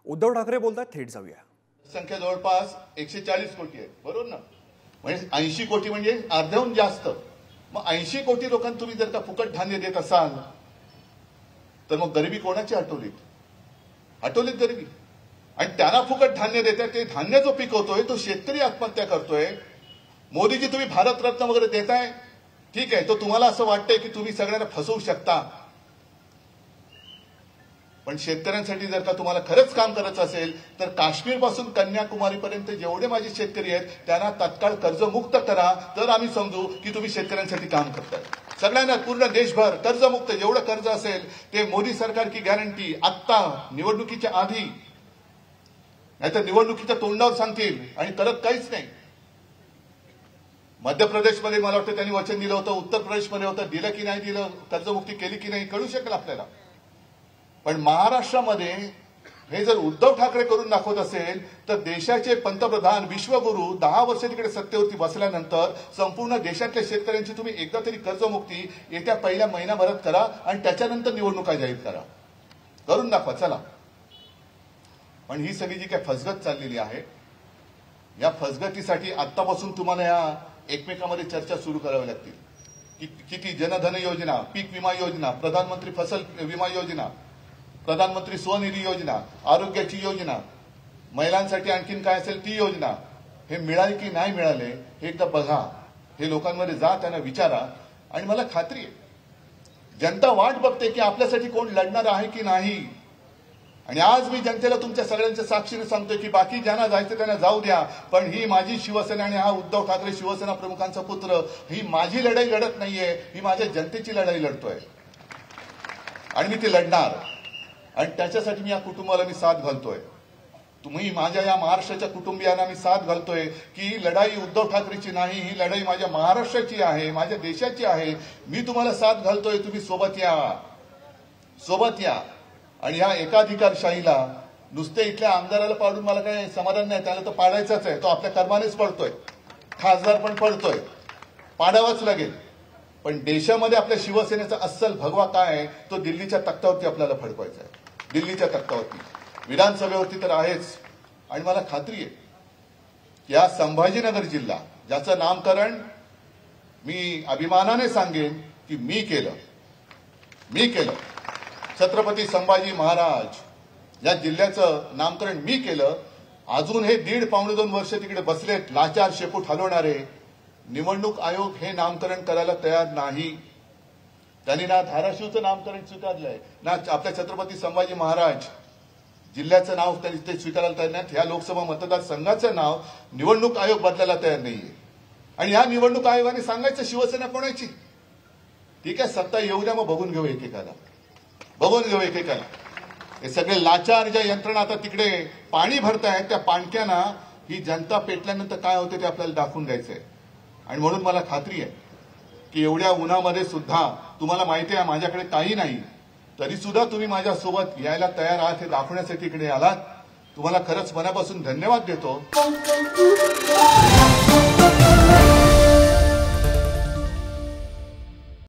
उद्धव ठाकरे बोलतात, थेट जाऊया। संख्या जवळपास 140 कोटी आहे, बरोबर ना? म्हणजे 80 कोटी म्हणजे अर्ध्याहून जास्त। मग 80 कोटी लोकांना तुम्ही जर का फुकट धान्य देत असाल तर मग गरिबी कोणाची हटवलीत गरिबी। आणि त्यांना फुकट धान्य देतात, ते धान्य जो पिकवतोय तो शेतकरी आत्महत्या करतोय। मोदीजी तुम्ही भारतरत्न वगैरे देताय, ठीक आहे, तो तुम्हाला असं वाटतंय की तुम्ही सगळ्यांना फसवू शकता, पण शेतकऱ्यांसाठी जर का तुम्हाला खरंच काम करायचं असेल तर काश्मीर पासून कन्याकुमारीपर्यंत जेवढे माझे शेतकरी आहेत त्यांना तात्काळ कर्जमुक्त करा, तर आम्ही समजू की तुम्ही शेतकऱ्यांसाठी काम करताय। सगळ्यांना पूर्ण देशभर कर्जमुक्त, जेवढं कर्ज असेल ते मोदी सरकार की गॅरंटी, आत्ता निवडणुकीच्या आधी, नाहीतर निवडणुकीच्या तोंडावर सांगतील आणि करत काहीच नाही। मध्य प्रदेशमध्ये मला वाटतं त्यांनी वचन दिलं होतं, उत्तर प्रदेशमध्ये होतं, दिलं की नाही दिलं, कर्जमुक्ती केली की नाही कळू शकेल आपल्याला। पण महाराष्ट्रामध्ये हे जर उद्धव ठाकरे करून दाखवत असेल तर देशाचे पंतप्रधान विश्वगुरु 10 वर्ष तिकडे सत्तेवरती बसल्यानंतर संपूर्ण देशातल्या शेतकऱ्यांची तुम्ही एकदा तरी कर्जमुक्ती येत्या पहिल्या महिनाभरात करा आणि त्याच्यानंतर निवडणुका जाहीर करा, करून दाखवा चला। पण ही सगळी जी काय फसगत चाललेली आहे, या फसगतीसाठी आत्तापासून तुम्हाला या एकमेकांमध्ये चर्चा सुरू करावी लागतील। किती जनधन योजना, पीक विमा योजना, प्रधानमंत्री फसल विमा योजना, प्रधानमंत्री स्वनिधी योजना, आरोग्याची योजना, महिलांसाठी आणखीन काय असेल ती योजना, हे मिळाले की नाही मिळाले हे एकदा बघा, हे लोकांमध्ये जा, त्यांना विचारा। आणि मला खात्री आहे जनता वाट बघते की आपल्यासाठी कोण लढणार आहे की नाही। आणि आज मी जनतेला तुमच्या सगळ्यांच्या साक्षीने सांगतोय की बाकी ज्यांना जायचं त्यांना जाऊ द्या, पण ही माझी शिवसेना आणि हा उद्धव ठाकरे शिवसेना प्रमुखांचा पुत्र, ही माझी लढाई लढत नाहीये, ही माझ्या जनतेची लढाई लढतोय आणि मी ती लढणार। आणि त्याच्यासाठी मी या कुटुंबाला मी साथ घालतोय, तुम्ही माझ्या या महाराष्ट्राच्या कुटुंबियांना मी साथ घालतोय की ही लढाई उद्धव ठाकरेची नाही, ही लढाई माझ्या महाराष्ट्राची आहे, माझ्या देशाची आहे। मी तुम्हाला साथ घालतोय, तुम्ही सोबत या। आणि ह्या एकाधिकारशाहीला नुसते इथल्या आमदाराला पाडून मला काही समाधान नाही, त्याला तर पाडायचाच आहे, तो आपल्या कर्मानेच पडतोय, खासदार पण पडतोय, पाडावाच लागेल। पण देशामध्ये आपल्या शिवसेनेचा अस्सल भगवा काय आहे तो दिल्लीच्या तख्तावरती आपल्याला फडकवायचा आहे, दिल्लीच्या तख्तावरती, विधानसभेवरती तर आहेच। आणि मला खात्री आहे या संभाजीनगर जिल्हा ज्याचं नामकरण मी अभिमानाने सांगेन की मी केलं, छत्रपती संभाजी महाराज या जिल्ह्याचं नामकरण मी केलं। अजून हे 1.5-2 वर्ष तिकडे बसलेत लाचार शेपूट हलवणारे, निवडणूक आयोग हे नामकरण करायला तयार नाही। त्यांनी ना धाराशिवचं नामकरण स्वीकारलंय, ना आपल्या छत्रपती संभाजी महाराज जिल्ह्याचं नाव ते स्वीकारायला तयार नाहीत। ह्या लोकसभा मतदारसंघाचं नाव निवडणूक आयोग बदलायला तयार नाहीये। आणि ह्या निवडणूक आयोगाने सांगायचं शिवसेना कोणाची, ठीक आहे, सत्ता येऊ द्या, मग बघून घेऊ एकेकाला। हे सगळे लाचार ज्या यंत्रणा आता तिकडे पाणी भरतायत, त्या पाणक्यांना ही जनता पेटल्यानंतर काय होते ते आपल्याला दाखवून द्यायचंय। आणि म्हणून मला खात्री आहे की एवढ्या उन्हामध्ये सुद्धा तुम्हाला माहिती आहे माझ्याकडे काही नाही, तरी सुद्धा तुम्ही माझ्यासोबत यायला तयार आहात हे दाखवण्यासाठी इकडे आलात। तुम्हाला खरंच मनापासून धन्यवाद देतो।